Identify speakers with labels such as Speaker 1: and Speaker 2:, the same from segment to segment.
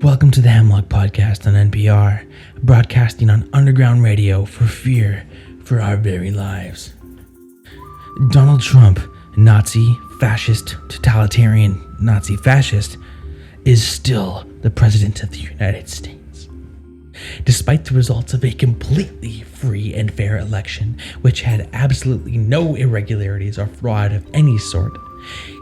Speaker 1: Welcome to the Hemlock podcast on NPR, broadcasting on underground radio for fear for our very lives. Donald Trump, Nazi, fascist, totalitarian, Nazi fascist, is still the president of the United States. Despite the results of a completely free and fair election, which had absolutely no irregularities or fraud of any sort,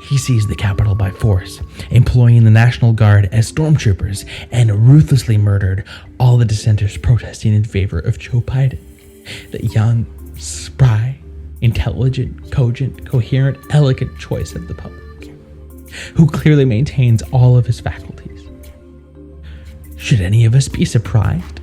Speaker 1: he seized the Capitol by force, employing the National Guard as stormtroopers, and ruthlessly murdered all the dissenters protesting in favor of Joe Biden, the young, spry, intelligent, cogent, coherent, elegant choice of the public, who clearly maintains all of his faculties. Should any of us be surprised?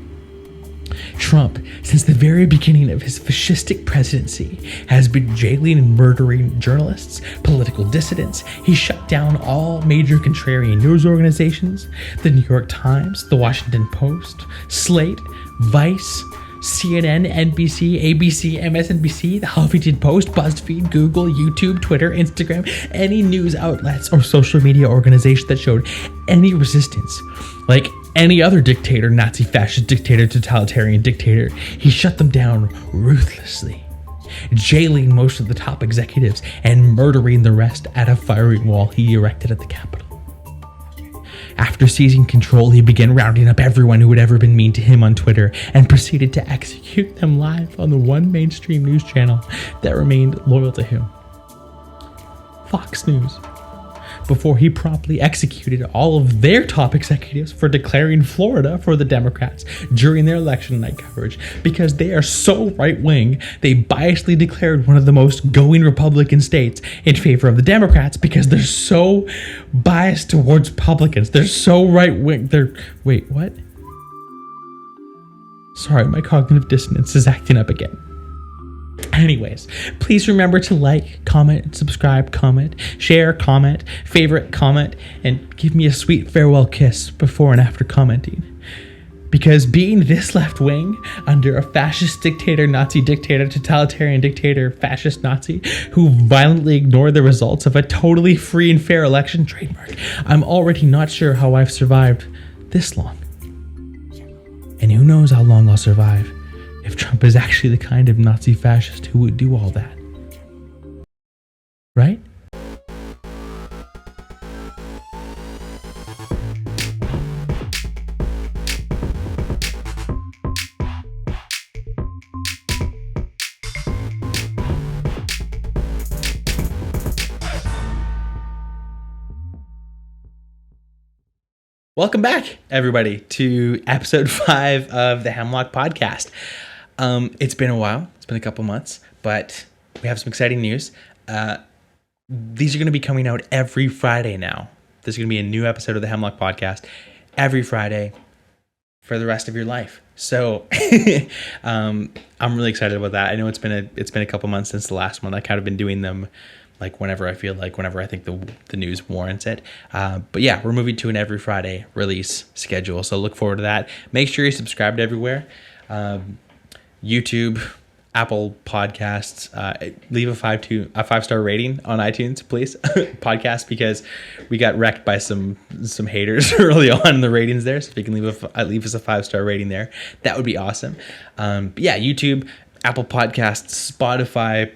Speaker 1: Trump, since the very beginning of his fascistic presidency, has been jailing and murdering journalists, political dissidents. He shut down all major contrarian news organizations, the New York Times, the Washington Post, Slate, Vice, CNN, NBC, ABC, MSNBC, the Huffington Post, BuzzFeed, Google, YouTube, Twitter, Instagram, any news outlets or social media organization that showed any resistance. Like any other dictator, Nazi, fascist dictator, totalitarian dictator, he shut them down ruthlessly, jailing most of the top executives and murdering the rest at a firing wall he erected at the Capitol. After seizing control, he began rounding up everyone who had ever been mean to him on Twitter and proceeded to execute them live on the one mainstream news channel that remained loyal to him, Fox News, before he promptly executed all of their top executives for declaring Florida for the Democrats during their election night coverage. Because they are so right-wing, they biasedly declared one of the most going Republican states in favor of the Democrats because they're so biased towards Republicans. They're so right-wing. Wait, what? Sorry, my cognitive dissonance is acting up again. Anyways, please remember to like, comment, subscribe, comment, share, comment, favorite, comment, and give me a sweet farewell kiss before and after commenting. Because being this left wing under a fascist dictator, Nazi dictator, totalitarian dictator, fascist Nazi, who violently ignored the results of a totally free and fair election, trademark, I'm already not sure how I've survived this long. And who knows how long I'll survive if Trump is actually the kind of Nazi fascist who would do all that. Right? Welcome back, everybody, to episode 5 of the Hemlock podcast. It's been a while. It's been a couple months, but we have some exciting news. These are going to be coming out every Friday now. This is going to be a new episode of the Hemlock podcast every Friday for the rest of your life. So I'm really excited about that. I know it's been a couple months since the last one. I kind of been doing them like whenever I feel like, whenever I think the news warrants it. But yeah, we're moving to an every Friday release schedule. So look forward to that. Make sure you're subscribed everywhere. YouTube, Apple Podcasts, leave a 5-star rating on iTunes, please. Podcast, because we got wrecked by some haters early on in the ratings there. So if you can leave us a 5-star rating there, that would be awesome. But yeah, YouTube, Apple Podcasts, Spotify.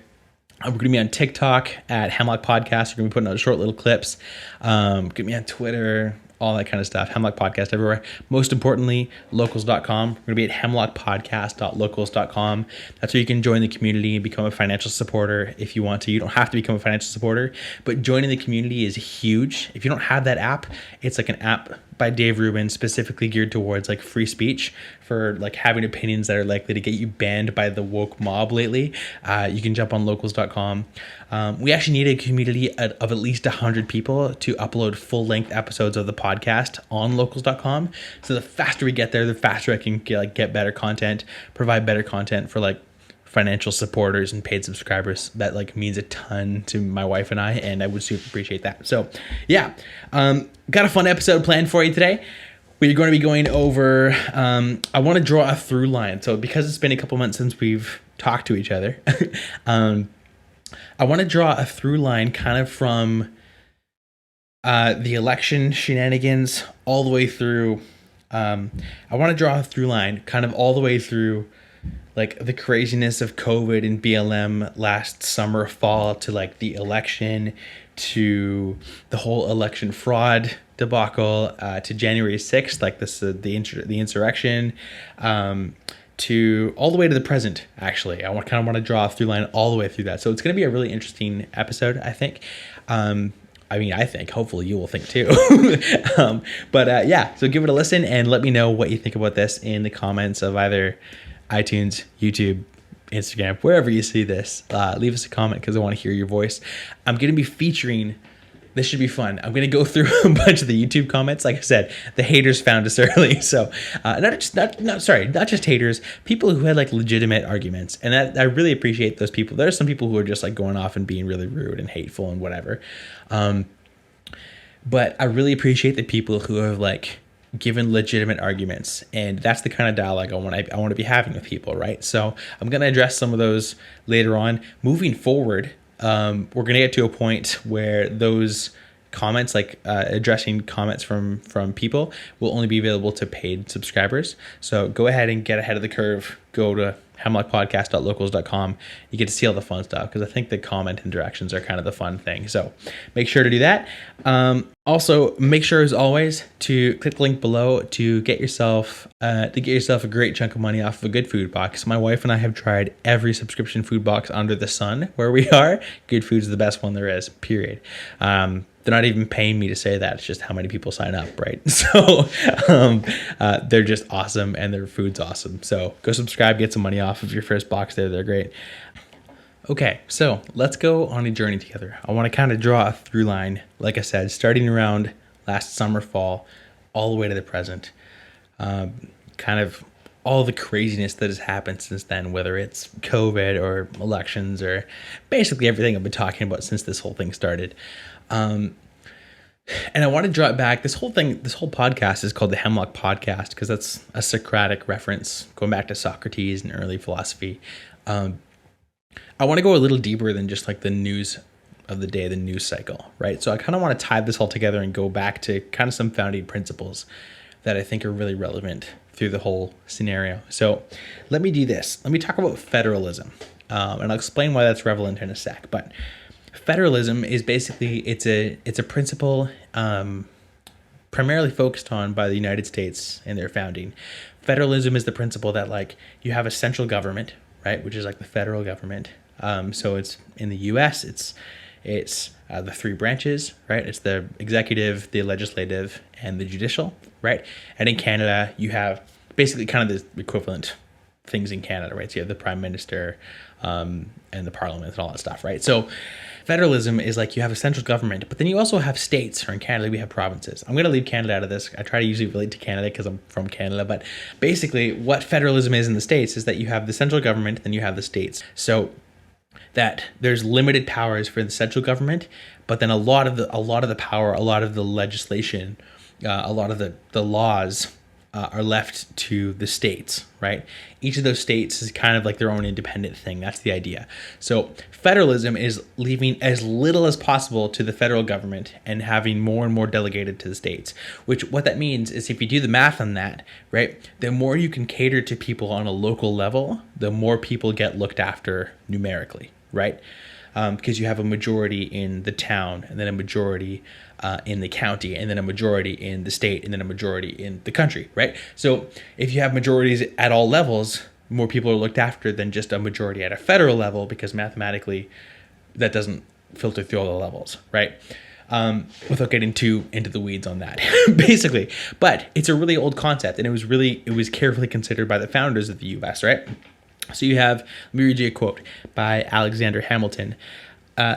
Speaker 1: We're going to be on TikTok at Hemlock Podcast. We're going to be putting out short little clips. Get me on Twitter, all that kind of stuff. Hemlock Podcast everywhere. Most importantly, locals.com. We're going to be at hemlockpodcast.locals.com. That's where you can join the community and become a financial supporter if you want to. You don't have to become a financial supporter, but joining the community is huge. If you don't have that app, it's like an app by Dave Rubin specifically geared towards like free speech for like having opinions that are likely to get you banned by the woke mob lately. You can jump on locals.com. We actually need a community of at least 100 people to upload full-length episodes of the podcast on locals.com. So the faster we get there, the faster I can get better content, provide better content for like financial supporters and paid subscribers. That like means a ton to my wife and I would super appreciate that. So yeah, got a fun episode planned for you today. We're going to be going over, I want to draw a through line. So because it's been a couple months since we've talked to each other, I want to draw a through line kind of from the election shenanigans all the way through. I want to draw a through line kind of all the way through like the craziness of COVID and BLM last summer, fall, to like the election, to the whole election fraud debacle, to January 6th, like this, the insurrection, to all the way to the present. Actually, kind of want to draw a through line all the way through that. So it's going to be a really interesting episode, I think. I think hopefully you will think too. Yeah, so give it a listen and let me know what you think about this in the comments of either iTunes, YouTube, Instagram, wherever you see this. Leave us a comment because I want to hear your voice. I'm going to be featuring, this should be fun. I'm going to go through a bunch of the YouTube comments. Like I said, the haters found us early. So not just haters, people who had like legitimate arguments. And that I really appreciate those people. There are some people who are just like going off and being really rude and hateful and whatever. But I really appreciate the people who have like given legitimate arguments, and that's the kind of dialogue I want to be having with people, right? So I'm going to address some of those later on. Moving forward, we're going to get to a point where those comments, like addressing comments from people, will only be available to paid subscribers. So go ahead and get ahead of the curve. Go to hemlockpodcast.locals.com. You get to see all the fun stuff because I think the comment interactions are kind of the fun thing. So make sure to do that. Also, make sure as always to click the link below to get yourself a great chunk of money off of a good food box. My wife and I have tried every subscription food box under the sun where we are. Good Food's the best one there is, period. They're not even paying me to say that. It's just how many people sign up, right? So they're just awesome and their food's awesome. So go subscribe, get some money off of your first box there. They're great. Okay, so let's go on a journey together. I want to kind of draw a through line, like I said, starting around last summer, fall, all the way to the present. Kind of all the craziness that has happened since then, whether it's COVID or elections or basically everything I've been talking about since this whole thing started. And I want to draw it back. This whole podcast is called the Hemlock Podcast because that's a Socratic reference going back to Socrates and early philosophy. I want to go a little deeper than just like the news of the day, the news cycle, right? So I kind of want to tie this all together and go back to kind of some founding principles that I think are really relevant through the whole scenario. So let me do this. Let me talk about federalism, and I'll explain why that's relevant in a sec. But federalism is basically it's a principle primarily focused on by the United States in their founding. Federalism is the principle that like you have a central government, right, which is like the federal government. So it's in the U.S. It's the three branches, right? It's the executive, the legislative, and the judicial, right? And in Canada, you have basically kind of the equivalent things in Canada, right? So you have the prime minister and the parliament and all that stuff, right? So federalism is like you have a central government, but then you also have states, or in Canada, we have provinces. I'm going to leave Canada out of this. I try to usually relate to Canada because I'm from Canada, but basically what federalism is in the States is that you have the central government, then you have the states. So that there's limited powers for the central government, but then a lot of the power, a lot of the legislation, a lot of the laws are left to the states, right? Each of those states is kind of like their own independent thing. That's the idea. So federalism is leaving as little as possible to the federal government and having more and more delegated to the states, which what that means is if you do the math on that, right, the more you can cater to people on a local level, the more people get looked after numerically, right? Because you have a majority in the town and then a majority in the county and then a majority in the state and then a majority in the country, right? So if you have majorities at all levels, more people are looked after than just a majority at a federal level because mathematically that doesn't filter through all the levels, right? Without getting too into the weeds on that, basically. But it's a really old concept and it was carefully considered by the founders of the U.S., right? So you have, let me read you a quote by Alexander Hamilton.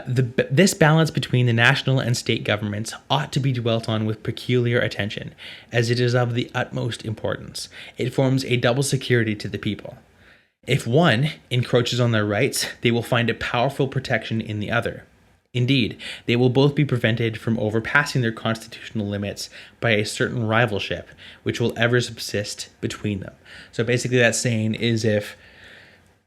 Speaker 1: This balance between the national and state governments ought to be dwelt on with peculiar attention, as it is of the utmost importance. It forms a double security to the people. If one encroaches on their rights, they will find a powerful protection in the other. Indeed, they will both be prevented from overpassing their constitutional limits by a certain rivalship, which will ever subsist between them. So basically that's saying is if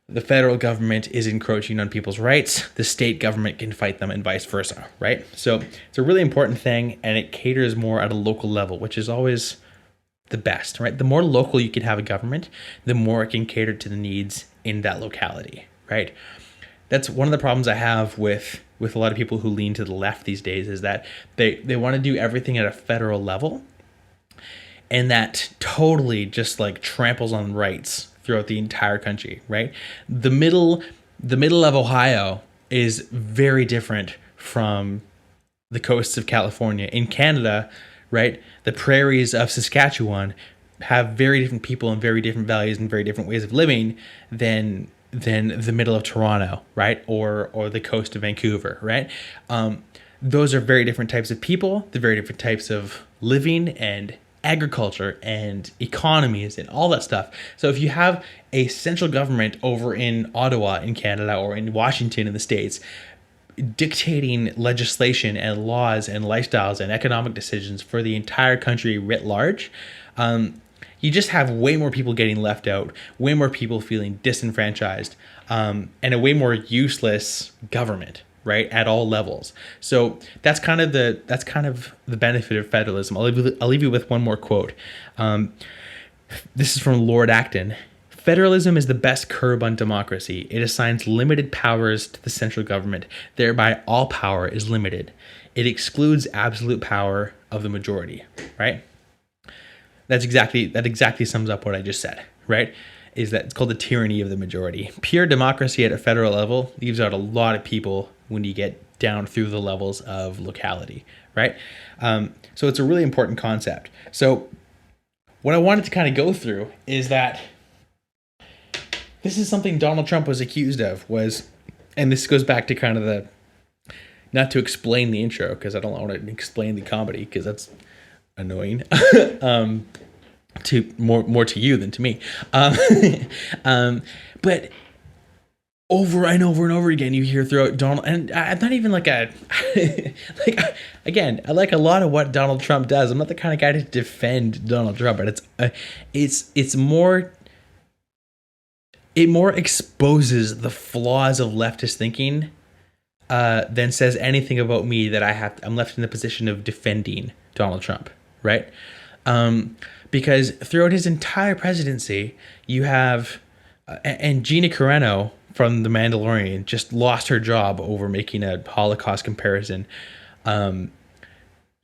Speaker 1: the federal government is encroaching on people's rights, the state government can fight them and vice versa, right? So it's a really important thing, and it caters more at a local level, which is always the best, right? The more local you can have a government, the more it can cater to the needs in that locality, right? That's one of the problems I have with a lot of people who lean to the left these days, is that they want to do everything at a federal level, and that totally just like tramples on rights throughout the entire country, right? The middle of Ohio is very different from the coasts of California. In Canada, right, the prairies of Saskatchewan have very different people and very different values and very different ways of living than the middle of Toronto, right, or the coast of Vancouver, right? Those are very different types of people. They're very different types of living and agriculture and economies and all that stuff. So if you have a central government over in Ottawa in Canada or in Washington in the States dictating legislation and laws and lifestyles and economic decisions for the entire country writ large, you just have way more people getting left out, way more people feeling disenfranchised, and a way more useless government, right, at all levels. So that's kind of the benefit of federalism. I'll leave you with one more quote. This is from Lord Acton. Federalism is the best curb on democracy. It assigns limited powers to the central government. Thereby, all power is limited. It excludes absolute power of the majority, right? That exactly sums up what I just said, right? Is that it's called the tyranny of the majority. Pure democracy at a federal level leaves out a lot of people when you get down through the levels of locality, right? So it's a really important concept. So what I wanted to kind of go through is that this is something Donald Trump was accused of, and this goes back to kind of the, not to explain the intro, because I don't want to explain the comedy, because that's annoying, to more to you than to me. But over and over and over again, you hear throughout Donald, and I'm not even like again, I like a lot of what Donald Trump does. I'm not the kind of guy to defend Donald Trump, but it more exposes the flaws of leftist thinking than says anything about me that I'm left in the position of defending Donald Trump, right? Because throughout his entire presidency, you have, and Gina Carano from The Mandalorian just lost her job over making a Holocaust comparison.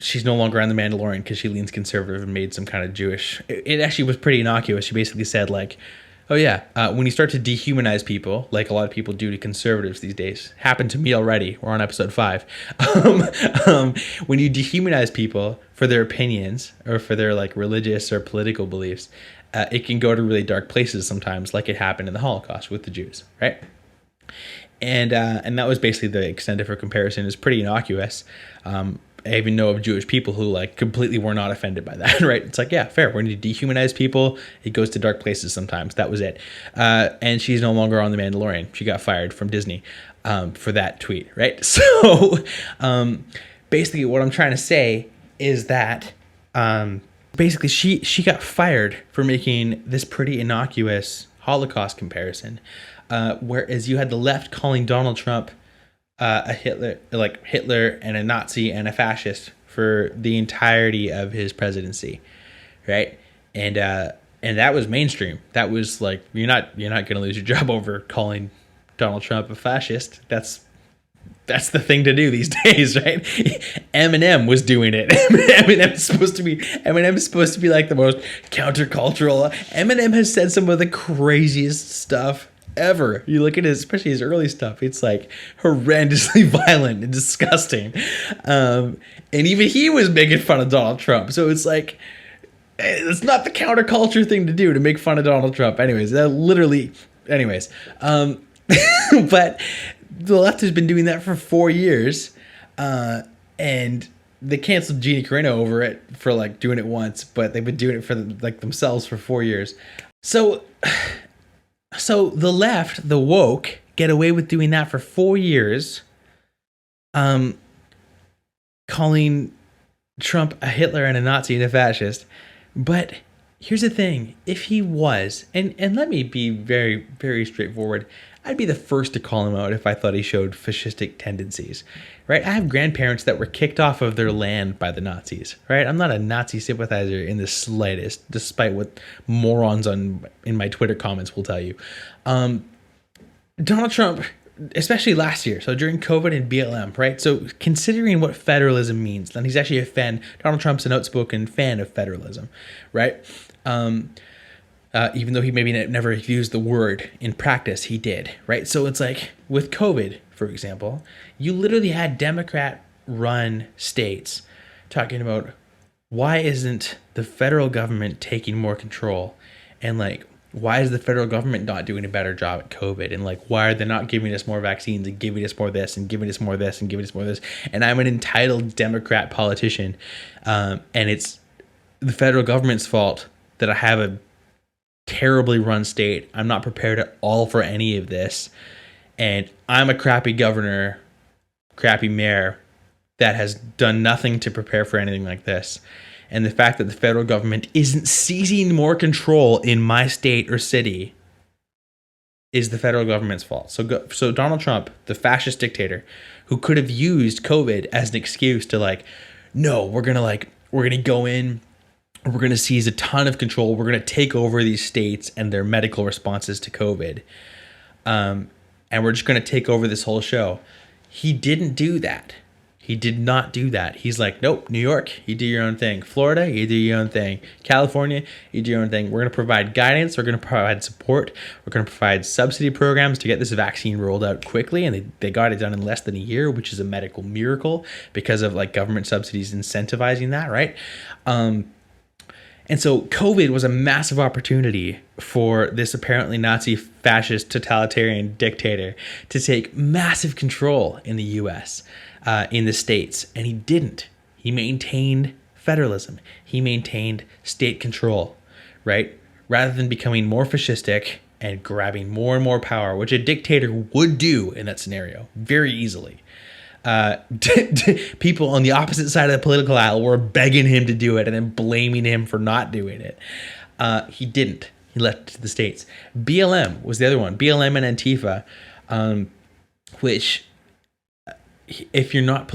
Speaker 1: She's no longer on The Mandalorian because she leans conservative and made some kind of Jewish. It actually was pretty innocuous. She basically said like, oh yeah, when you start to dehumanize people, like a lot of people do to conservatives these days, happened to me already. We're on episode 5. When you dehumanize people for their opinions or for their like religious or political beliefs, it can go to really dark places sometimes, like it happened in the Holocaust with the Jews, right? And that was basically the extent of her comparison. Is pretty innocuous. I even know of Jewish people who like completely were not offended by that, right? It's like, yeah, fair. When you dehumanize people, it goes to dark places sometimes. That was it. And she's no longer on The Mandalorian. She got fired from Disney for that tweet, right? So basically what I'm trying to say is that basically she got fired for making this pretty innocuous Holocaust comparison, whereas you had the left calling Donald Trump a Hitler and a Nazi and a fascist for the entirety of his presidency, right? And that was mainstream. That was like, you're not going to lose your job over calling Donald Trump a fascist. That's the thing to do these days, right? Eminem was doing it. Eminem is supposed to be like the most countercultural. Eminem has said some of the craziest stuff ever. You look at especially his early stuff, it's like horrendously violent and disgusting. And even he was making fun of Donald Trump. So it's like, it's not the counterculture thing to do to make fun of Donald Trump. Anyways. But the left has been doing that for 4 years. And they canceled Gina Carano over it for like doing it once, but they've been doing it for like themselves for 4 years. So the left, the woke, get away with doing that for 4 years, calling Trump a Hitler and a Nazi and a fascist. But here's the thing. If he was, and let me be very, very straightforward, I'd be the first to call him out if I thought he showed fascistic tendencies, right? I have grandparents that were kicked off of their land by the Nazis, right? I'm not a Nazi sympathizer in the slightest, despite what morons in my Twitter comments will tell you. Donald Trump, especially last year, so during COVID and BLM, right? So considering what federalism means, then he's actually a fan. Donald Trump's an outspoken fan of federalism, right? Even though he maybe never used the word in practice, he did, right? So it's like with COVID, for example, you literally had Democrat-run states talking about why isn't the federal government taking more control, and like, why is the federal government not doing a better job at COVID? And like, why are they not giving us more vaccines and giving us more this and giving us more this and giving us more this? And I'm an entitled Democrat politician, and it's the federal government's fault that I have a terribly run state. I'm not prepared at all for any of this. And I'm a crappy governor, crappy mayor that has done nothing to prepare for anything like this. And the fact that the federal government isn't seizing more control in my state or city is the federal government's fault. So Donald Trump, the fascist dictator, who could have used COVID as an excuse to like, no, we're gonna go in, we're gonna seize a ton of control, we're gonna take over these states and their medical responses to COVID, and we're just gonna take over this whole show. He didn't do that. He did not do that. He's like, nope, New York, you do your own thing. Florida, you do your own thing. California, you do your own thing. We're going to provide guidance. We're going to provide support. We're going to provide subsidy programs to get this vaccine rolled out quickly. And they got it done in less than a year, which is a medical miracle because of like government subsidies incentivizing that, right? And so COVID was a massive opportunity for this apparently Nazi fascist totalitarian dictator to take massive control in the US, in the states. And he didn't. He maintained federalism. He maintained state control, right? Rather than becoming more fascistic and grabbing more and more power, which a dictator would do in that scenario very easily. People on the opposite side of the political aisle were begging him to do it and then blaming him for not doing it. He didn't. He left it to the states. BLM was the other one. BLM and Antifa, which if you're not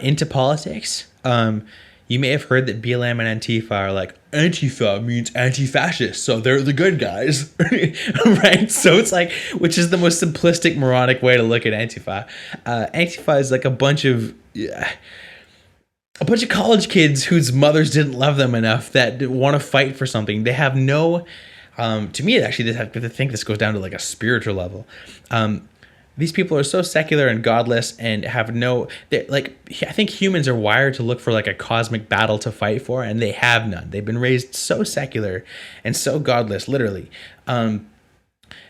Speaker 1: into politics, you may have heard that BLM and Antifa are like, Antifa means anti-fascist, so they're the good guys, right? So it's like, which is the most simplistic, moronic way to look at Antifa. Antifa is like a bunch of college kids whose mothers didn't love them enough that want to fight for something. They have no, to me, actually, I think this goes down to like a spiritual level. These people are so secular and godless and have I think humans are wired to look for like a cosmic battle to fight for, and they have none. They've been raised so secular and so godless, literally,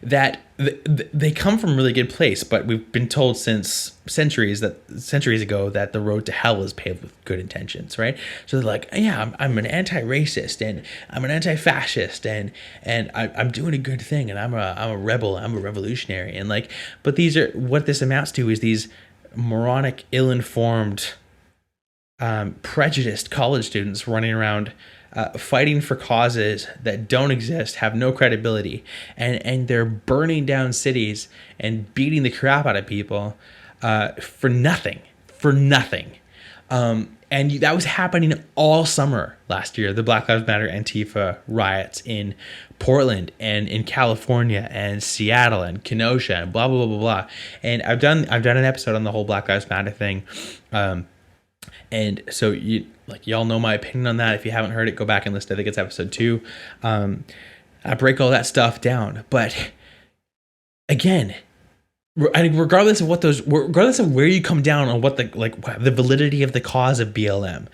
Speaker 1: that they come from a really good place, but we've been told since centuries ago that the road to hell is paved with good intentions, right? So they're like, yeah, I'm an anti-racist and I'm an anti-fascist and I'm doing a good thing and I'm a rebel, I'm a revolutionary, and like, but these are what this amounts to is these moronic, ill-informed, prejudiced college students running around fighting for causes that don't exist, have no credibility, and they're burning down cities and beating the crap out of people for nothing. And that was happening all summer last year. The Black Lives Matter Antifa riots in Portland and in California and Seattle and Kenosha and blah blah blah blah blah. And I've done an episode on the whole Black Lives Matter thing. And so y'all know my opinion on that. If you haven't heard it, go back and listen. I think it's episode 2. I break all that stuff down. But again, regardless of where you come down on what the validity of the cause of BLM,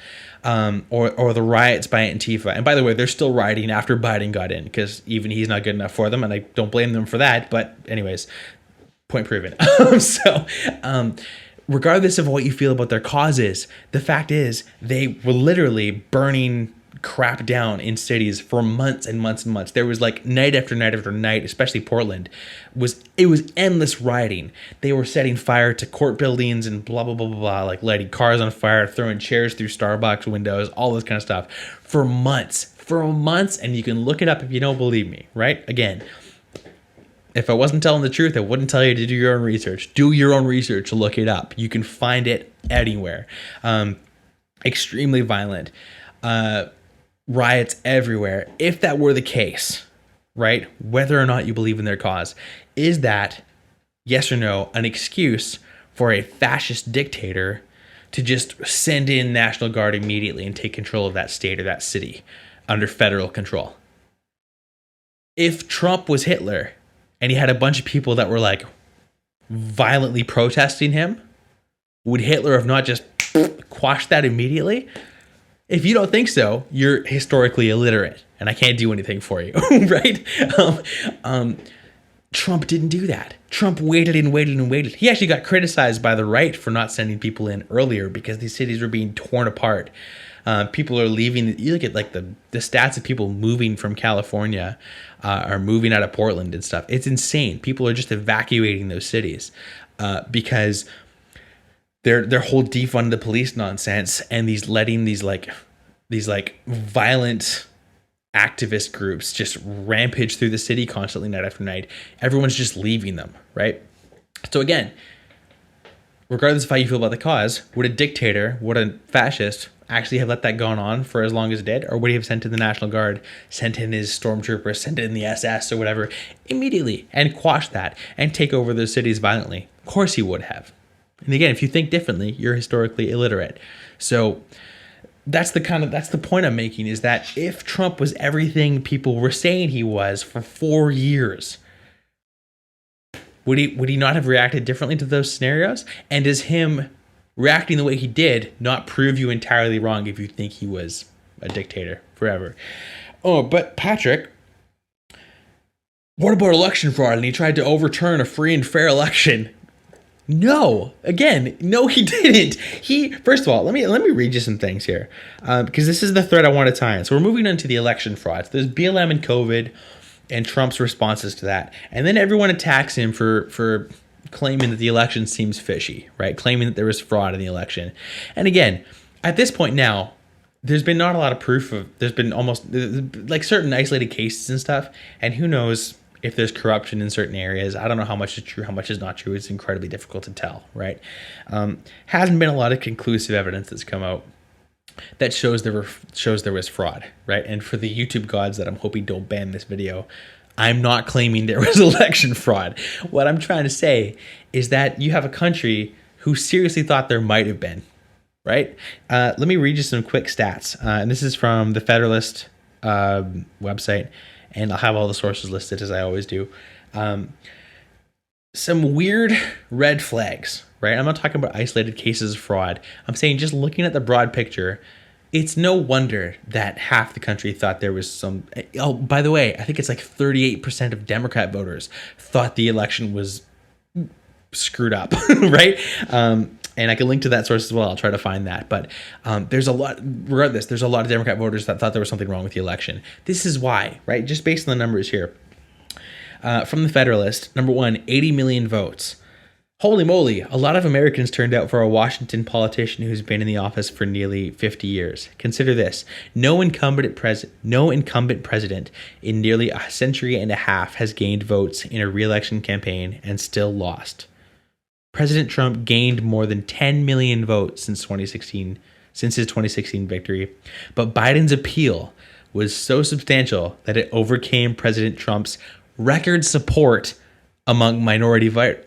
Speaker 1: or the riots by Antifa. And by the way, they're still rioting after Biden got in because even he's not good enough for them, and I don't blame them for that. But anyways, point proven. Regardless of what you feel about their causes, the fact is they were literally burning crap down in cities for months and months and months. There was like night after night after night, especially Portland, it was endless rioting. They were setting fire to court buildings and blah blah blah blah blah, like lighting cars on fire, throwing chairs through Starbucks windows, all this kind of stuff for months. And you can look it up if you don't believe me, right? Again, if I wasn't telling the truth, I wouldn't tell you to do your own research. Do your own research, look it up. You can find it anywhere. Extremely violent. Riots everywhere. If that were the case, right, whether or not you believe in their cause, is that, yes or no, an excuse for a fascist dictator to just send in National Guard immediately and take control of that state or that city under federal control? If Trump was Hitler and he had a bunch of people that were like violently protesting him, would Hitler have not just quashed that immediately? If you don't think so, you're historically illiterate, and I can't do anything for you, right? Trump didn't do that. Trump waited and waited and waited. He actually got criticized by the right for not sending people in earlier because these cities were being torn apart. People are leaving. You look at like the stats of people moving from California or moving out of Portland and stuff. It's insane. People are just evacuating those cities because their whole defund the police nonsense and these violent activist groups just rampage through the city constantly night after night. Everyone's just leaving them, right? So again, regardless of how you feel about the cause, would a dictator, would a fascist actually have let that go on for as long as it did? Or would he have sent in the National Guard, sent in his stormtroopers, sent in the SS or whatever immediately and quash that and take over those cities violently? Of course he would have. And again, if you think differently, you're historically illiterate. So that's the point I'm making, is that if Trump was everything people were saying he was for 4 years, would he not have reacted differently to those scenarios? And does him reacting the way he did not prove you entirely wrong if you think he was a dictator forever? Oh, but Patrick, what about election fraud? And he tried to overturn a free and fair election. No, again, no, he didn't. First of all, let me read you some things here, because this is the thread I want to tie in. So we're moving on to the election fraud. There's BLM and COVID and Trump's responses to that. And then everyone attacks him for claiming that the election seems fishy, right? Claiming that there was fraud in the election. And again, at this point now, there's been not a lot of proof there's been almost like certain isolated cases and stuff. And who knows if there's corruption in certain areas. I don't know how much is true, how much is not true. It's incredibly difficult to tell, right? Hasn't been a lot of conclusive evidence that's come out that shows there was fraud, right? And for the YouTube gods that I'm hoping don't ban this video, I'm not claiming there was election fraud. What I'm trying to say is that you have a country who seriously thought there might have been, right? Let me read you some quick stats. And this is from the Federalist website. And I'll have all the sources listed as I always do. Some weird red flags, right? I'm not talking about isolated cases of fraud. I'm saying just looking at the broad picture, it's no wonder that half the country thought there was some... Oh, by the way, I think it's like 38% of Democrat voters thought the election was screwed up, right? And I can link to that source as well. I'll try to find that. But there's a lot of Democrat voters that thought there was something wrong with the election. This is why, right? Just based on the numbers here. From the Federalist, number one, 80 million votes. Holy moly, a lot of Americans turned out for a Washington politician who's been in the office for nearly 50 years. Consider this. No incumbent president in nearly a century and a half has gained votes in a re-election campaign and still lost. President Trump gained more than 10 million votes since his 2016 victory, but Biden's appeal was so substantial that it overcame President Trump's record support among minority voters.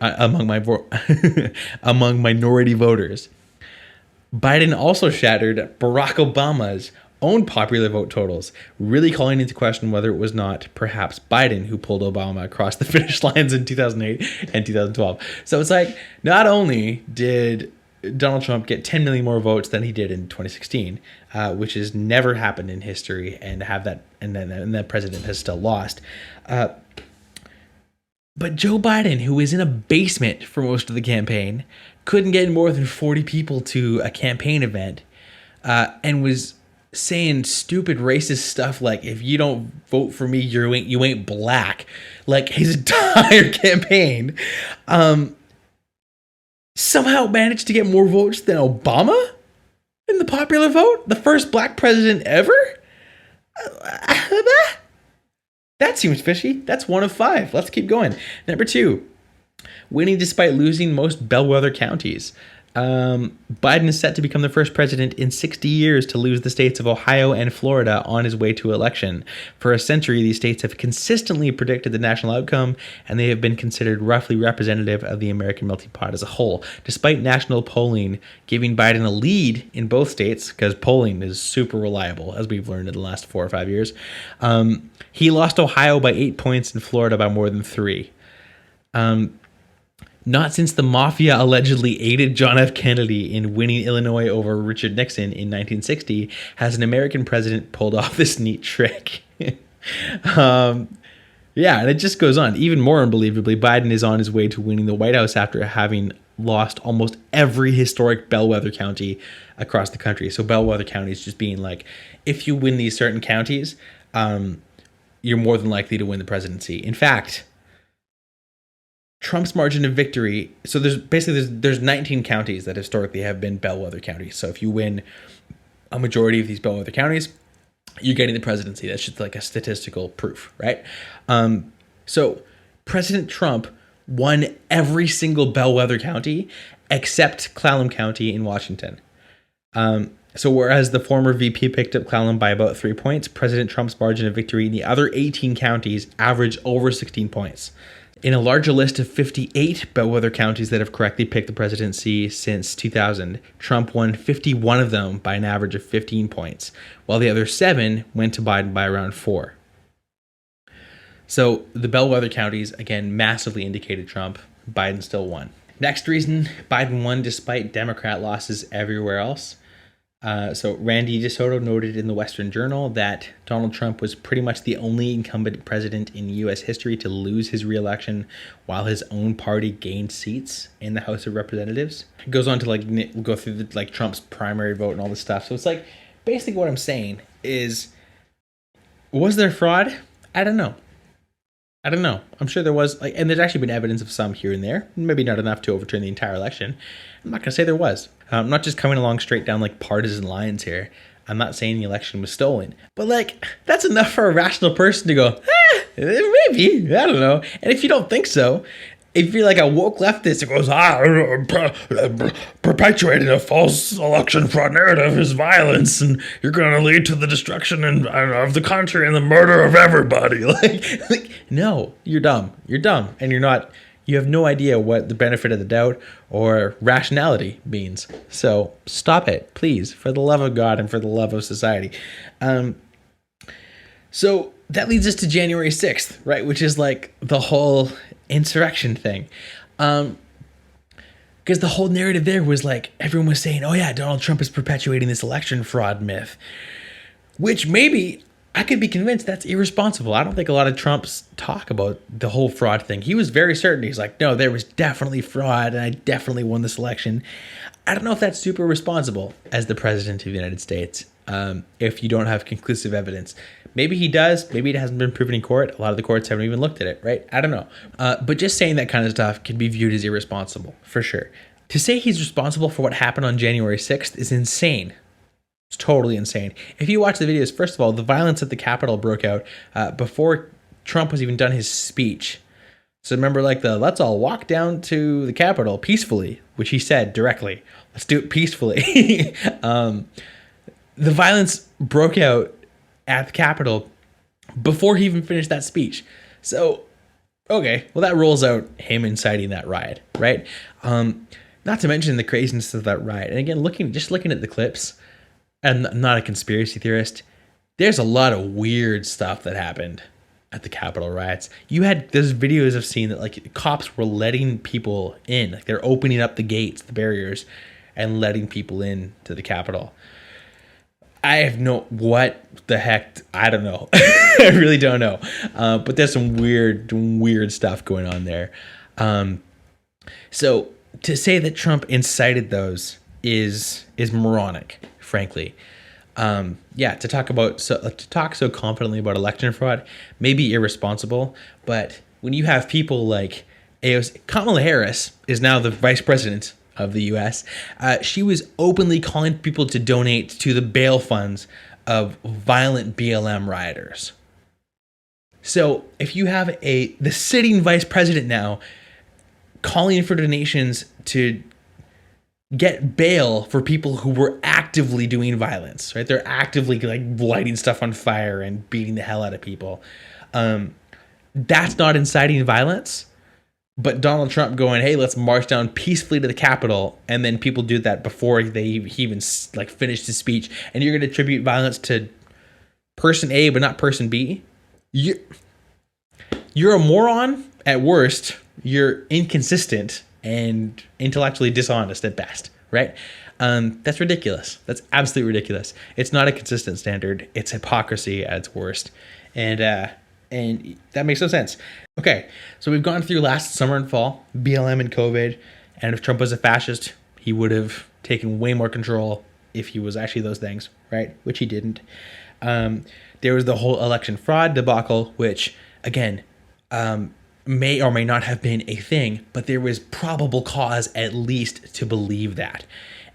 Speaker 1: Biden also shattered Barack Obama's own popular vote totals, really calling into question whether it was not perhaps Biden who pulled Obama across the finish lines in 2008 and 2012. So it's like, not only did Donald Trump get 10 million more votes than he did in 2016, which has never happened in history, and then that president has still lost. But Joe Biden, who was in a basement for most of the campaign, couldn't get more than 40 people to a campaign event, and was saying stupid racist stuff like, if you don't vote for me, you ain't black. Like, his entire campaign somehow managed to get more votes than Obama in the popular vote, the first black president ever. That seems fishy. That's 1 of 5. Let's keep going. Number 2, winning despite losing most bellwether counties. Biden is set to become the first president in 60 years to lose the states of Ohio and Florida on his way to election. For a century, these states have consistently predicted the national outcome, and they have been considered roughly representative of the American melting pot as a whole. Despite national polling giving Biden a lead in both states, because polling is super reliable, as we've learned in the last 4 or 5 years, he lost Ohio by 8 points and Florida by more than 3. Not since the mafia allegedly aided John F. Kennedy in winning Illinois over Richard Nixon in 1960 has an American president pulled off this neat trick. And it just goes on. Even more unbelievably, Biden is on his way to winning the White House after having lost almost every historic bellwether county across the country. So bellwether counties just being like, if you win these certain counties, you're more than likely to win the presidency. In fact, Trump's margin of victory, so there's 19 counties that historically have been bellwether counties. So if you win a majority of these bellwether counties, you're getting the presidency. That's just like a statistical proof, right? So President Trump won every single bellwether county except Clallam County in Washington. So whereas the former VP picked up Clallam by about 3 points, President Trump's margin of victory in the other 18 counties averaged over 16 points. In a larger list of 58 bellwether counties that have correctly picked the presidency since 2000, Trump won 51 of them by an average of 15 points, while the other 7 went to Biden by around 4. So the bellwether counties, again, massively indicated Trump. Biden still won. Next reason Biden won despite Democrat losses everywhere else. So Randy DeSoto noted in the Western Journal that Donald Trump was pretty much the only incumbent president in U.S. history to lose his re-election while his own party gained seats in the House of Representatives. It goes on to go through Trump's primary vote and all this stuff. So it's basically what I'm saying is, was there fraud? I don't know. I'm sure there was, and there's actually been evidence of some here and there. Maybe not enough to overturn the entire election. I'm not going to say there was. I'm not just coming along straight down partisan lines here. I'm not saying the election was stolen. But that's enough for a rational person to go, maybe, I don't know. And if you don't think so, if you're a woke leftist that goes, perpetuating a false election fraud narrative is violence, and you're going to lead to the destruction of the country and the murder of everybody. No, you're dumb. You're dumb, and you have no idea what the benefit of the doubt or rationality means. So stop it, please, for the love of God and for the love of society. So that leads us to January 6th, right? Which is the whole insurrection thing. Because the whole narrative there was everyone was saying, oh yeah, Donald Trump is perpetuating this election fraud myth, which maybe I could be convinced that's irresponsible. I don't think a lot of Trump's talk about the whole fraud thing. He was very certain. He's no, there was definitely fraud and I definitely won this election. I don't know if that's super responsible as the president of the United States, if you don't have conclusive evidence. Maybe he does. Maybe it hasn't been proven in court. A lot of the courts haven't even looked at it, right? I don't know. But just saying that kind of stuff can be viewed as irresponsible, for sure. To say he's responsible for what happened on January 6th is insane. It's totally insane. If you watch the videos, first of all, the violence at the Capitol broke out before Trump was even done his speech. So remember let's all walk down to the Capitol peacefully, which he said directly. Let's do it peacefully. The violence broke out at the Capitol before he even finished that speech. So, okay, well, that rolls out him inciting that riot, right? Not to mention the craziness of that riot. And again, looking at the clips, and I'm not a conspiracy theorist, there's a lot of weird stuff that happened at the Capitol riots. There's videos I've seen that cops were letting people in. They're opening up the gates, the barriers, and letting people in to the Capitol. I have what the heck, I don't know. I really don't know. But there's some weird stuff going on there. So to say that Trump incited those is moronic, frankly. To talk so confidently about election fraud may be irresponsible, but when you have people like Kamala Harris is now the vice president of the U.S. She was openly calling people to donate to the bail funds of violent BLM rioters. So if you have the sitting vice president now calling for donations to get bail for people who were actively doing violence, right? They're actively like lighting stuff on fire and beating the hell out of people. That's not inciting violence. But Donald Trump going, hey, let's march down peacefully to the Capitol, and then people do that before he even like finished his speech, and you're going to attribute violence to person A but not person B? You're a moron at worst. You're inconsistent and intellectually dishonest at best, right? That's ridiculous. That's absolutely ridiculous. It's not a consistent standard. It's hypocrisy at its worst. And that makes no sense. Okay, so we've gone through last summer and fall, BLM and COVID, and if Trump was a fascist, he would have taken way more control if he was actually those things, right? Which he didn't. There was the whole election fraud debacle, which, again, may or may not have been a thing, but there was probable cause at least to believe that.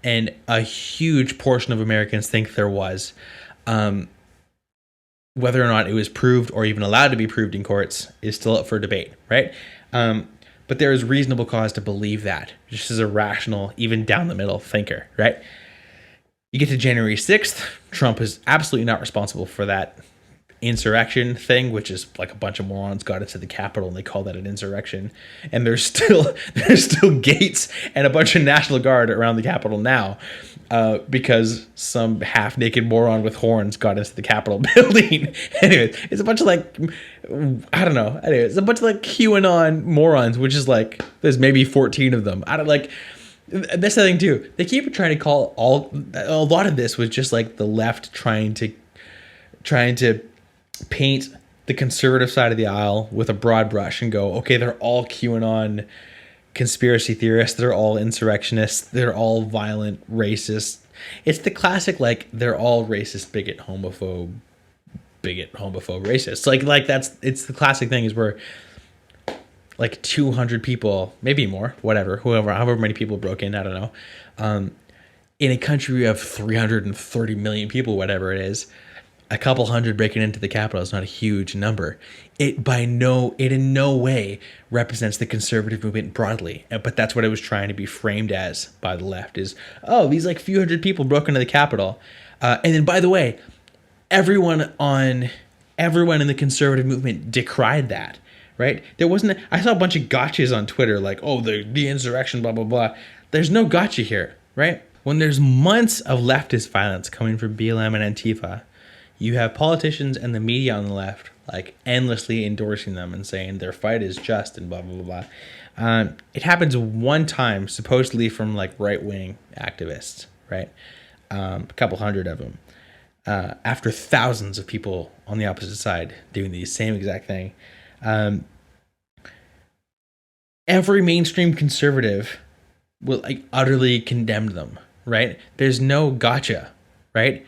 Speaker 1: And a huge portion of Americans think there was. Whether or not it was proved or even allowed to be proved in courts is still up for debate, right? But there is reasonable cause to believe that, just as a rational, even down the middle thinker, right? You get to January 6th, Trump is absolutely not responsible for that insurrection thing, which is like a bunch of morons got into the Capitol and they call that an insurrection. And there's still gates and a bunch of National Guard around the Capitol now. Because some half-naked moron with horns got into the Capitol building. Anyway, it's a bunch of I don't know. Anyway, it's a bunch of QAnon morons, which is there's maybe 14 of them. That's the thing too. They keep trying to call a lot of this was just the left trying to paint the conservative side of the aisle with a broad brush and go, okay, they're all QAnon conspiracy theorists, they're all insurrectionists, they're all violent racists. It's the classic they're all racist, bigot, homophobe, racist. It's the classic thing is where 200 people, maybe more, however many people broke in, I don't know. In a country of 330 million people, whatever it is, a couple hundred breaking into the Capitol is not a huge number. It in no way represents the conservative movement broadly, but that's what it was trying to be framed as by the left is, oh, these few hundred people broke into the Capitol. And then, by the way, everyone in the conservative movement decried that, right? I saw a bunch of gotchas on Twitter the insurrection, blah, blah, blah. There's no gotcha here, right? When there's months of leftist violence coming from BLM and Antifa, you have politicians and the media on the left endlessly endorsing them and saying their fight is just and blah, blah, blah, blah. It happens one time, supposedly from right-wing activists, right? A couple hundred of them. After thousands of people on the opposite side doing the same exact thing. Every mainstream conservative will utterly condemn them, right? There's no gotcha, right?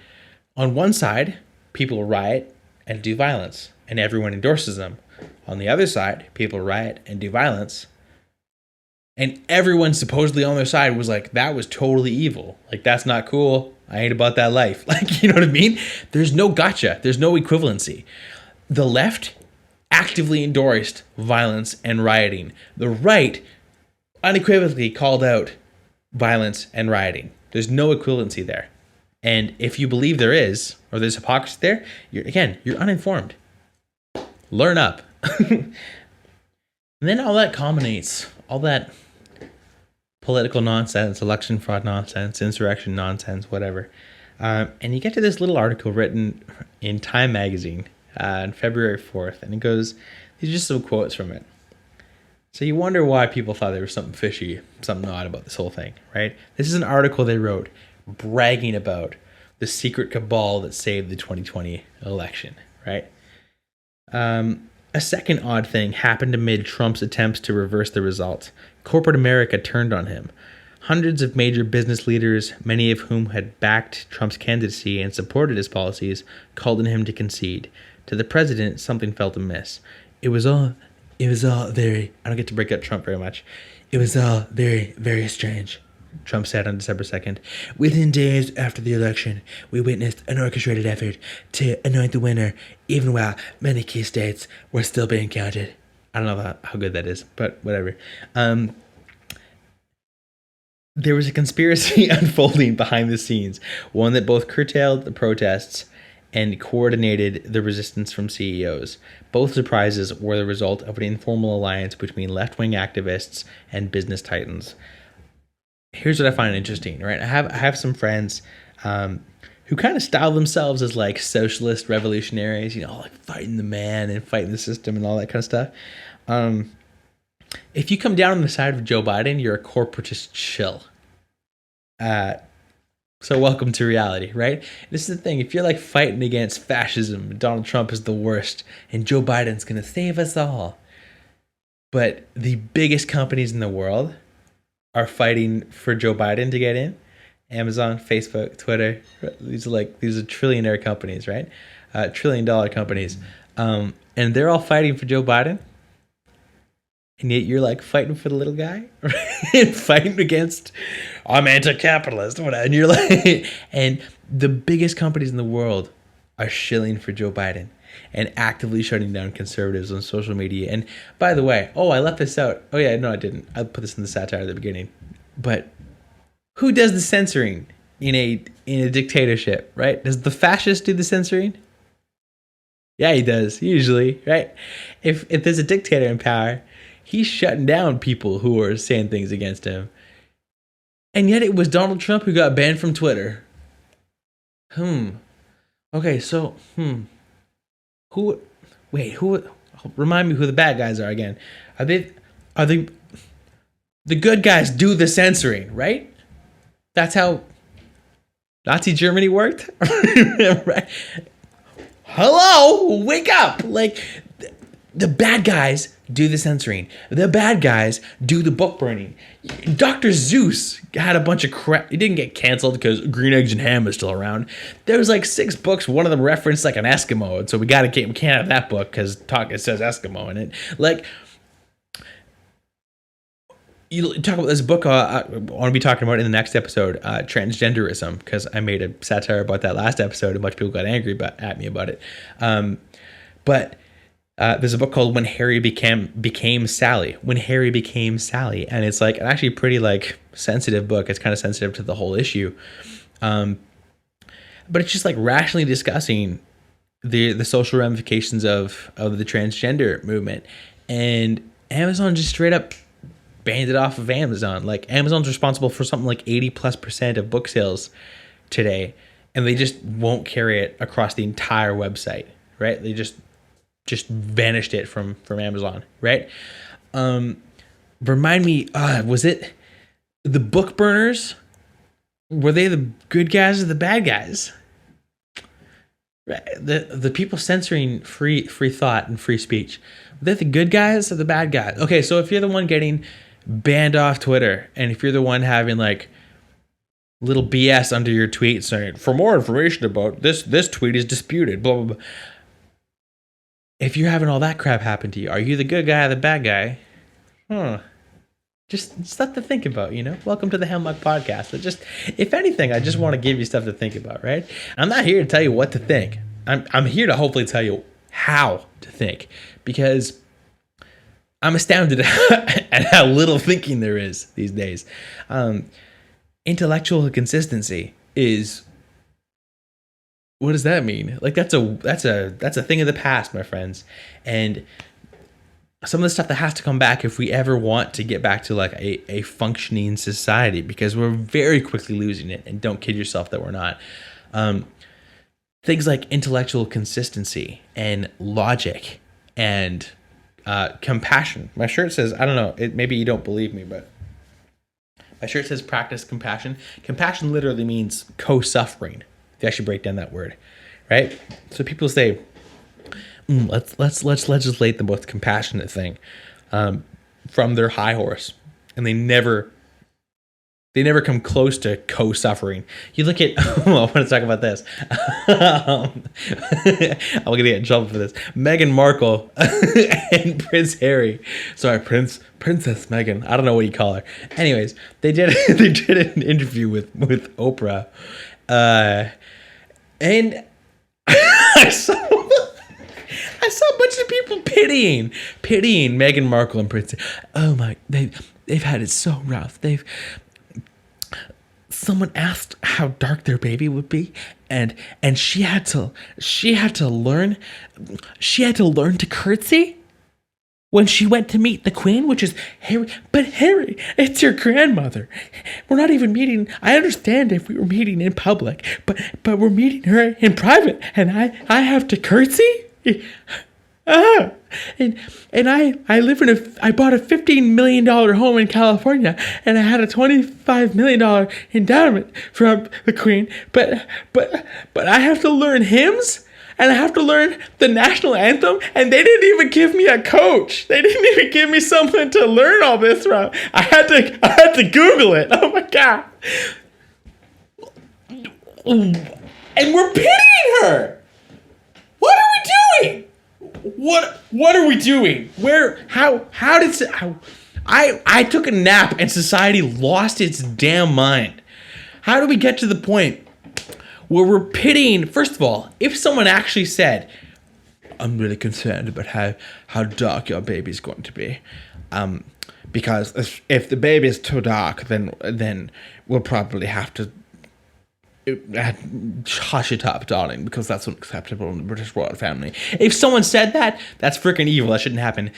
Speaker 1: On one side, people riot and do violence, and everyone endorses them. On the other side, people riot and do violence, and everyone supposedly on their side was that was totally evil. That's not cool. I ain't about that life. You know what I mean? There's no gotcha. There's no equivalency. The left actively endorsed violence and rioting. The right unequivocally called out violence and rioting. There's no equivalency there. And if you believe there is, or there's hypocrisy there, you're uninformed. Learn up. And then all that culminates, all that political nonsense, election fraud nonsense, insurrection nonsense, whatever. And you get to this little article written in Time magazine on February 4th, and these are just some quotes from it. So you wonder why people thought there was something fishy, something odd about this whole thing, right? This is an article they wrote bragging about the secret cabal that saved the 2020 election, right? A second odd thing happened amid Trump's attempts to reverse the result. Corporate America turned on him. Hundreds of major business leaders, many of whom had backed Trump's candidacy and supported his policies, called on him to concede. To the president, something felt amiss. It was all very, I don't get to break up Trump very much. It was all very, very strange, Trump said on December 2nd. Within days after the election, we witnessed an orchestrated effort to anoint the winner, even while many key states were still being counted. I don't know how good that is, but whatever. There was a conspiracy unfolding behind the scenes, one that both curtailed the protests and coordinated the resistance from CEOs. Both surprises were the result of an informal alliance between left-wing activists and business titans. Here's what I find interesting, right? I have some friends who kind of style themselves as like socialist revolutionaries, like fighting the man and fighting the system and all that kind of stuff. If you come down on the side of Joe Biden, you're a corporatist shill. So welcome to reality, right? This is the thing. If you're like fighting against fascism, Donald Trump is the worst, and Joe Biden's going to save us all. But the biggest companies in the world are fighting for Joe Biden to get in. Amazon, Facebook, Twitter. These are trillionaire companies, right? $1 trillion companies. And they're all fighting for Joe Biden. And yet you're like fighting for the little guy, and fighting against, I'm anti-capitalist, whatever. And you're like, and the biggest companies in the world are shilling for Joe Biden and actively shutting down conservatives on social media. And by the way, I left this out. Oh yeah, no, I didn't. I put this in the satire at the beginning. But who does the censoring in a dictatorship, right? Does the fascist do the censoring? Yeah, he does, usually, right? If there's a dictator in power, he's shutting down people who are saying things against him. And yet it was Donald Trump who got banned from Twitter. Okay, so, who, remind me who the bad guys are again. Are they, the good guys do the censoring, right? That's how Nazi Germany worked? Right? Hello, wake up! Like, the bad guys do the censoring. The bad guys do the book burning. Dr. Seuss had a bunch of crap. He didn't get canceled because Green Eggs and Ham is still around. There was like 6 books. One of them referenced like an Eskimo. And so we can't have that book because it says Eskimo in it. Like, you talk about this book I want to be talking about in the next episode, transgenderism, because I made a satire about that last episode. A bunch of people got angry at me about it. But there's a book called When Harry Became Sally. When Harry Became Sally, and it's like an actually pretty like sensitive book. It's kind of sensitive to the whole issue, but it's just like rationally discussing the social ramifications of the transgender movement. And Amazon just straight up banned it off of Amazon. Like, Amazon's responsible for something like 80+% of book sales today, and they just won't carry it across the entire website, right? They just vanished it from Amazon, right? Remind me, was it the book burners? Were they the good guys or the bad guys? Right? The people censoring free thought and free speech, were they the good guys or the bad guys? Okay, so if you're the one getting banned off Twitter, and if you're the one having like little BS under your tweet saying, for more information about this tweet is disputed, blah, blah, blah. If you're having all that crap happen to you, are you the good guy or the bad guy? Just stuff to think about, Welcome to the Hemlock podcast. If anything, I just want to give you stuff to think about, right? I'm not here to tell you what to think. I'm here to hopefully tell you how to think, because I'm astounded at how little thinking there is these days. Intellectual consistency is, what does that mean? Like, that's a thing of the past, my friends. And some of the stuff that has to come back if we ever want to get back to like a functioning society, because we're very quickly losing it. And don't kid yourself that we're not. Things like intellectual consistency and logic and compassion. My shirt says, I don't know, maybe you don't believe me, but my shirt says practice compassion. Compassion literally means co-suffering. If you actually break down that word, right? So people say, let's legislate the most compassionate thing from their high horse, and they never They never come close to co-suffering. You look at, I want to talk about this. I'm going to get in trouble for this. Meghan Markle and Prince Harry. Sorry, Princess Meghan. I don't know what you call her. Anyways, they did an interview with Oprah. And I saw a bunch of people pitying Meghan Markle and Prince. Oh my, they've had it so rough. Someone asked how dark their baby would be, and she had to learn to curtsy when she went to meet the Queen, which is Harry. But Harry, it's your grandmother. We're not even meeting. I understand if we were meeting in public, but we're meeting her in private, and I have to curtsy. And I live I bought a $15 million home in California, and I had a $25 million endowment from the Queen, but I have to learn hymns, and I have to learn the national anthem, and they didn't even give me a coach. They didn't even give me someone to learn all this from. I had to Google it. Oh my God. And we're pitying her. What are we doing? What are we doing? I took a nap and society lost its damn mind. How do we get to the point where we're pitying? First of all, if someone actually said, I'm really concerned about how dark your baby's going to be, because if the baby is too dark, then we'll probably have to hush it up, darling, because that's unacceptable in the British royal family. If someone said that, that's freaking evil. That shouldn't happen.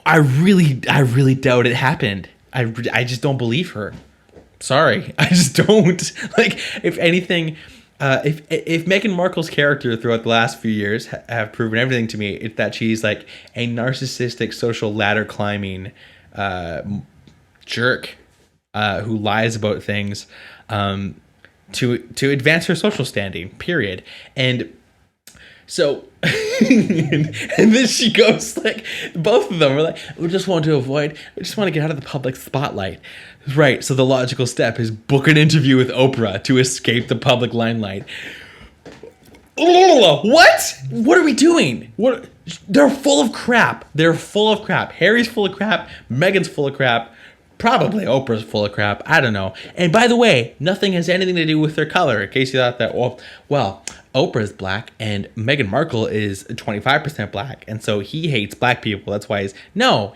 Speaker 1: I really doubt it happened. I just don't believe her. Sorry, I just don't. Like, if anything, if Meghan Markle's character throughout the last few years have proven everything to me, it's that she's like a narcissistic social ladder climbing jerk who lies about things to advance her social standing, period. And so, and then she goes like, both of them are like, we just want to get out of the public spotlight. Right, so the logical step is book an interview with Oprah to escape the public limelight. What? What are we doing? What? They're full of crap. Harry's full of crap. Meghan's full of crap. Probably Oprah's full of crap. I don't know. And by the way, nothing has anything to do with their color. In case you thought that, well, Oprah's black and Meghan Markle is 25% black. And so he hates black people. That's why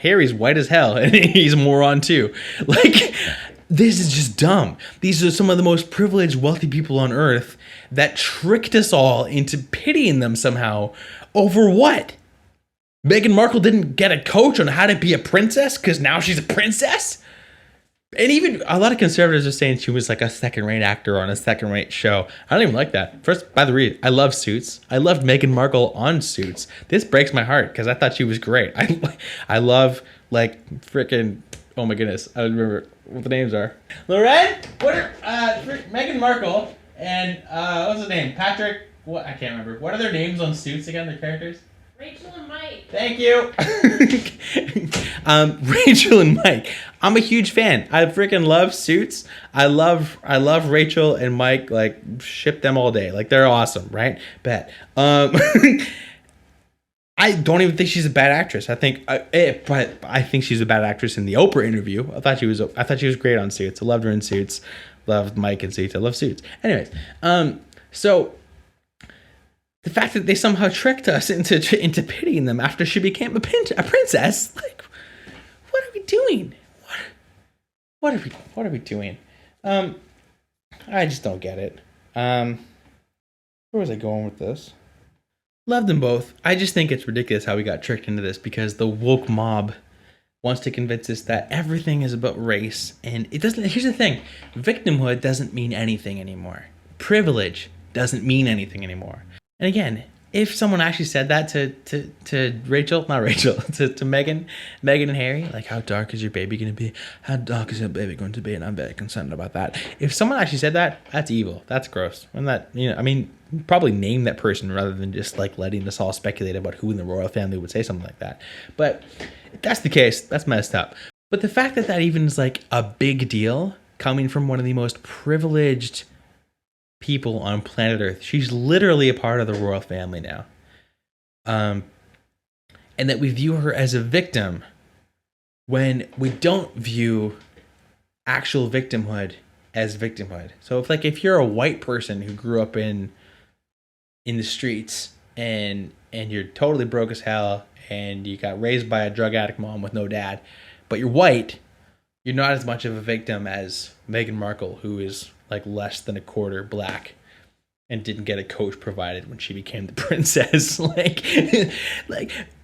Speaker 1: Harry's white as hell and he's a moron too. Like, this is just dumb. These are some of the most privileged, wealthy people on earth that tricked us all into pitying them somehow over what? Meghan Markle didn't get a coach on how to be a princess because now she's a princess? And even a lot of conservatives are saying she was like a second-rate actor on a second-rate show. I don't even like that. First, by the way, I love Suits. I loved Meghan Markle on Suits. This breaks my heart because I thought she was great. I love, like, freaking, oh my goodness, I don't remember what the names are. Loren? Meghan Markle and, what's his name? Patrick, what? I can't remember. What are their names on Suits again, their characters?
Speaker 2: Rachel and Mike.
Speaker 1: Thank you. Rachel and Mike. I'm a huge fan. I freaking love Suits. I love Rachel and Mike. Like, ship them all day. Like, they're awesome, right? Bet. I don't even think she's a bad actress. But I think she's a bad actress in the Oprah interview. I thought she was great on Suits. I loved her in Suits. Loved Mike in Suits. I love Suits. Anyways, so the fact that they somehow tricked us into pitying them after she became a princess, like, what are we doing? What are we doing? I just don't get it. Where was I going with this? Love them both. I just think it's ridiculous how we got tricked into this because the woke mob wants to convince us that everything is about race, and it doesn't. Here's the thing: victimhood doesn't mean anything anymore. Privilege doesn't mean anything anymore. And again, if someone actually said that to Rachel, not Rachel, to Meghan and Harry, like, how dark is your baby going to be? How dark is your baby going to be? And I'm very concerned about that. If someone actually said that, that's evil. That's gross. And that, probably name that person rather than just like letting us all speculate about who in the royal family would say something like that. But if that's the case, that's messed up. But the fact that that even is like a big deal coming from one of the most privileged people on planet Earth. She's literally a part of the royal family now. And that we view her as a victim when we don't view actual victimhood as victimhood. So if you're a white person who grew up in the streets and you're totally broke as hell and you got raised by a drug addict mom with no dad, but you're white, you're not as much of a victim as Meghan Markle, who is like less than a quarter black and didn't get a coach provided when she became the princess. like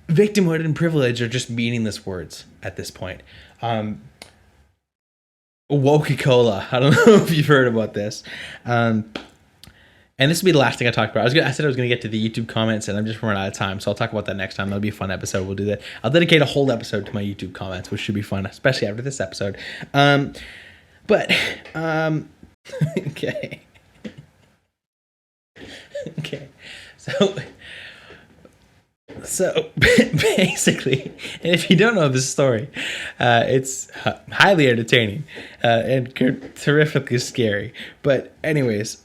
Speaker 1: victimhood and privilege are just meaningless words at this point. Coca-Cola. I don't know if you've heard about this. And this will be the last thing I talked about. I said I was going to get to the YouTube comments, and I'm just running out of time, so I'll talk about that next time. That'll be a fun episode. We'll do that. I'll dedicate a whole episode to my YouTube comments, which should be fun, especially after this episode. Okay. Okay. So basically, and if you don't know this story, it's highly entertaining and terrifically scary. But anyways,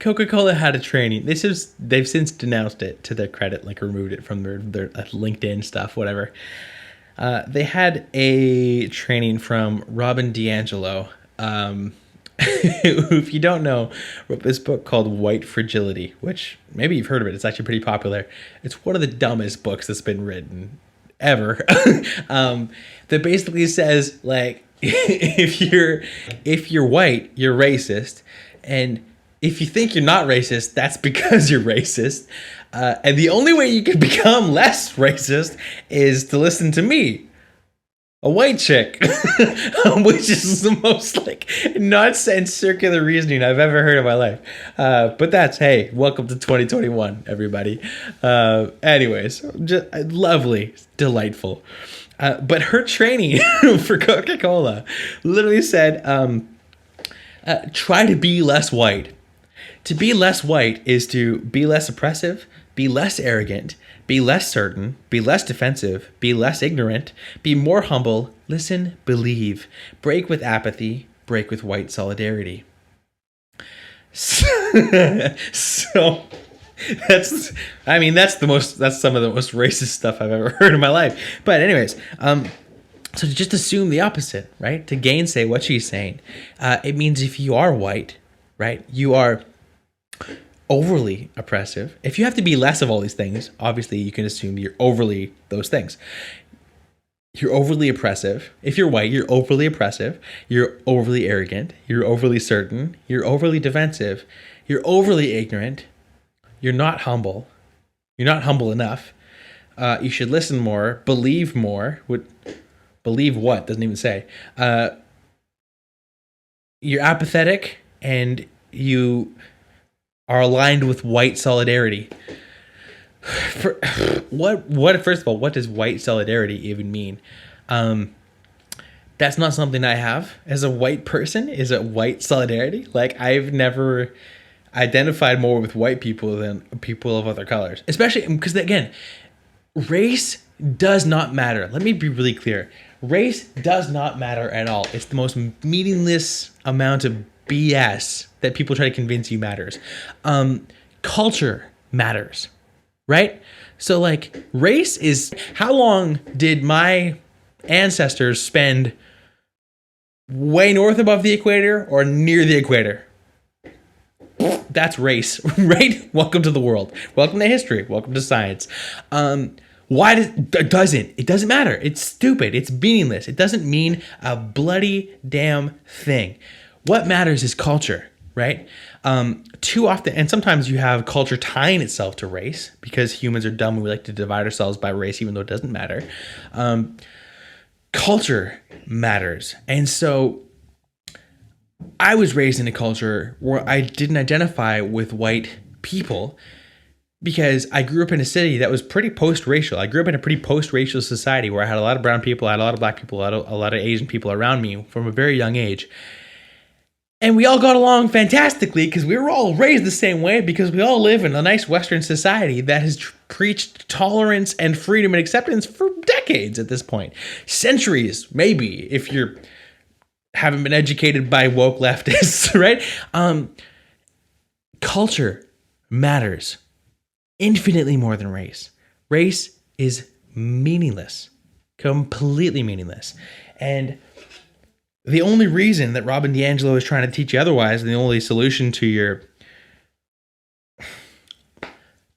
Speaker 1: Coca-Cola had a training. They've since denounced it, to their credit, like removed it from their LinkedIn stuff, whatever. They had a training from Robin DiAngelo, who, if you don't know, wrote this book called White Fragility, which maybe you've heard of it. It's actually pretty popular. It's one of the dumbest books that's been written ever. That basically says, like, if you're white, you're racist, and if you think you're not racist, that's because you're racist. And the only way you can become less racist is to listen to me, a white chick, which is the most like nonsense circular reasoning I've ever heard in my life. But that's, hey, welcome to 2021, everybody. Anyways, just lovely, delightful. But her training for Coca-Cola literally said, try to be less white. To be less white is to be less oppressive, be less arrogant, be less certain, be less defensive, be less ignorant, be more humble, listen, believe, break with apathy, break with white solidarity. So that's some of the most racist stuff I've ever heard in my life. But anyways, so to just assume the opposite, right? To gainsay what she's saying, it means if you are white, right, you are overly oppressive. If you have to be less of all these things, obviously you can assume you're overly those things. You're overly oppressive. If you're white, you're overly oppressive. You're overly arrogant. You're overly certain. You're overly defensive. You're overly ignorant. You're not humble. You're not humble enough. You should listen more, believe more. Believe what? Doesn't even say. You're apathetic, and you are aligned with white solidarity. First of all, what does white solidarity even mean? That's not something I have as a white person. Is it white solidarity? Like, I've never identified more with white people than people of other colors, especially because, again, race does not matter. Let me be really clear. Race does not matter at all. It's the most meaningless amount of BS that people try to convince you matters. Culture matters, right? So, like, race is, how long did my ancestors spend way north above the equator or near the equator? That's race, right? Welcome to the world. Welcome to history. Welcome to science. It doesn't matter. It's stupid. It's meaningless. It doesn't mean a bloody damn thing. What matters is culture, right? Too often, and sometimes you have culture tying itself to race because humans are dumb and we like to divide ourselves by race even though it doesn't matter. Culture matters. And so I was raised in a culture where I didn't identify with white people because I grew up in a city that was pretty post-racial. I grew up in a pretty post-racial society where I had a lot of brown people, I had a lot of black people, a lot of Asian people around me from a very young age. And we all got along fantastically because we were all raised the same way, because we all live in a nice Western society that has preached tolerance and freedom and acceptance for decades at this point. Centuries, maybe, if you're haven't been educated by woke leftists, right? Culture matters infinitely more than race. Race is meaningless, completely meaningless. And the only reason that Robin DiAngelo is trying to teach you otherwise, and the only solution to your...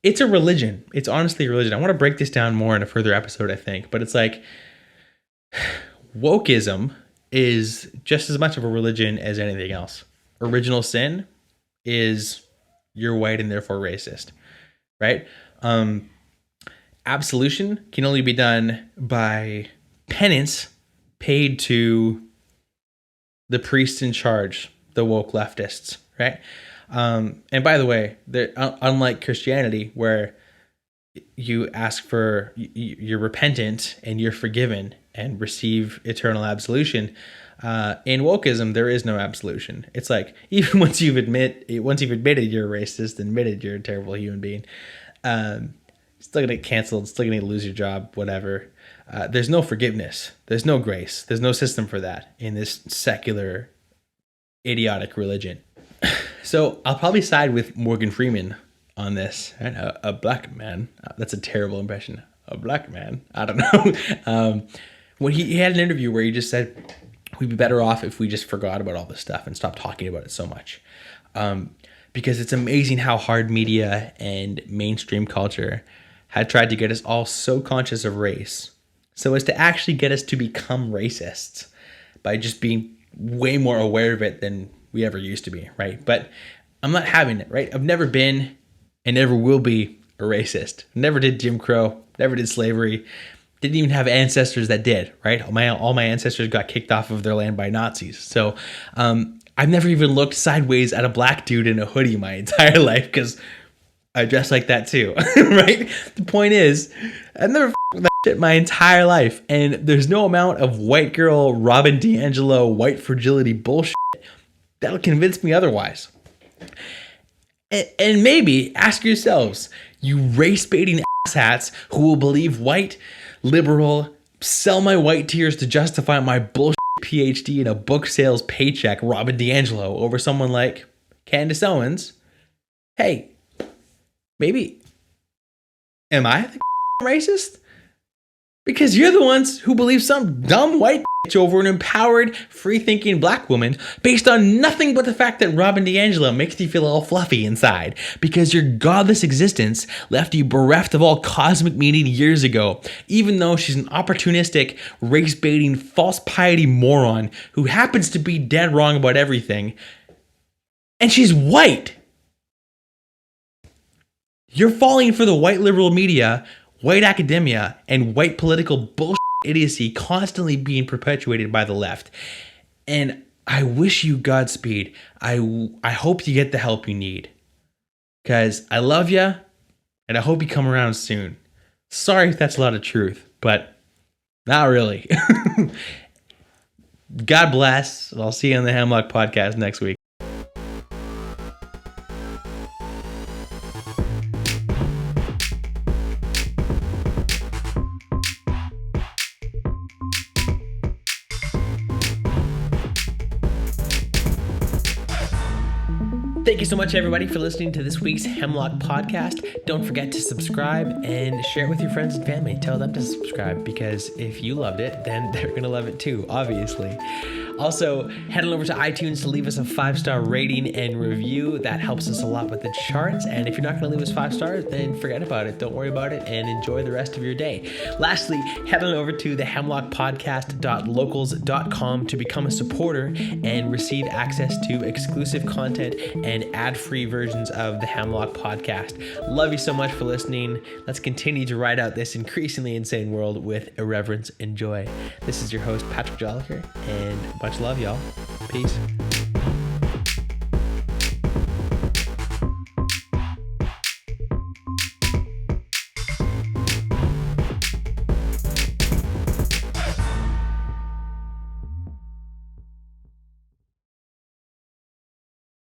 Speaker 1: It's a religion. It's honestly a religion. I want to break this down more in a further episode, I think. But it's like, wokeism is just as much of a religion as anything else. Original sin is you're white and therefore racist, right? Absolution can only be done by penance paid to the priests in charge, the woke leftists, right? And by the way, unlike Christianity, where you ask for, you're repentant and you're forgiven and receive eternal absolution, in wokeism there is no absolution. It's like, even once you've admitted you're a racist, admitted you're a terrible human being, still gonna get canceled, still gonna lose your job, whatever. There's no forgiveness. There's no grace. There's no system for that in this secular, idiotic religion. So I'll probably side with Morgan Freeman on this. Right? A black man. That's a terrible impression. A black man. I don't know. When he had an interview where he just said, we'd be better off if we just forgot about all this stuff and stopped talking about it so much. Because it's amazing how hard media and mainstream culture had tried to get us all so conscious of race, so as to actually get us to become racists by just being way more aware of it than we ever used to be, right? But I'm not having it, right? I've never been and never will be a racist. Never did Jim Crow, never did slavery, didn't even have ancestors that did, right? All my ancestors got kicked off of their land by Nazis. So I've never even looked sideways at a black dude in a hoodie my entire life, because I dress like that too, right? The point is, I've never with that shit my entire life, and there's no amount of white girl Robin DiAngelo white fragility bullshit that'll convince me otherwise. And maybe ask yourselves, you race baiting asshats who will believe white, liberal, sell my white tears to justify my bullshit PhD and a book sales paycheck, Robin DiAngelo, over someone like Candace Owens. Hey, maybe, am I the racist? Because you're the ones who believe some dumb white bitch over an empowered, free-thinking black woman based on nothing but the fact that Robin DiAngelo makes you feel all fluffy inside, because your godless existence left you bereft of all cosmic meaning years ago, even though she's an opportunistic, race-baiting, false piety moron who happens to be dead wrong about everything, and she's white. You're falling for the white liberal media, white academia, and white political bullshit idiocy constantly being perpetuated by the left. And I wish you Godspeed. I hope you get the help you need, because I love you, and I hope you come around soon. Sorry if that's a lot of truth, but not really. God bless. I'll see you on the Hemlock podcast next week. Thank you so much, everybody, for listening to this week's Hemlock podcast. Don't forget to subscribe and share it with your friends and family. Tell them to subscribe, because if you loved it, then they're going to love it too, obviously. Also, head on over to iTunes to leave us a 5-star rating and review. That helps us a lot with the charts. And if you're not going to leave us 5 stars, then forget about it. Don't worry about it and enjoy the rest of your day. Lastly, head on over to the hemlockpodcast.locals.com to become a supporter and receive access to exclusive content and ad-free versions of the Hemlock podcast. Love you so much for listening. Let's continue to ride out this increasingly insane world with irreverence and joy. This is your host, Patrick Jolliker, and much love, y'all. Peace.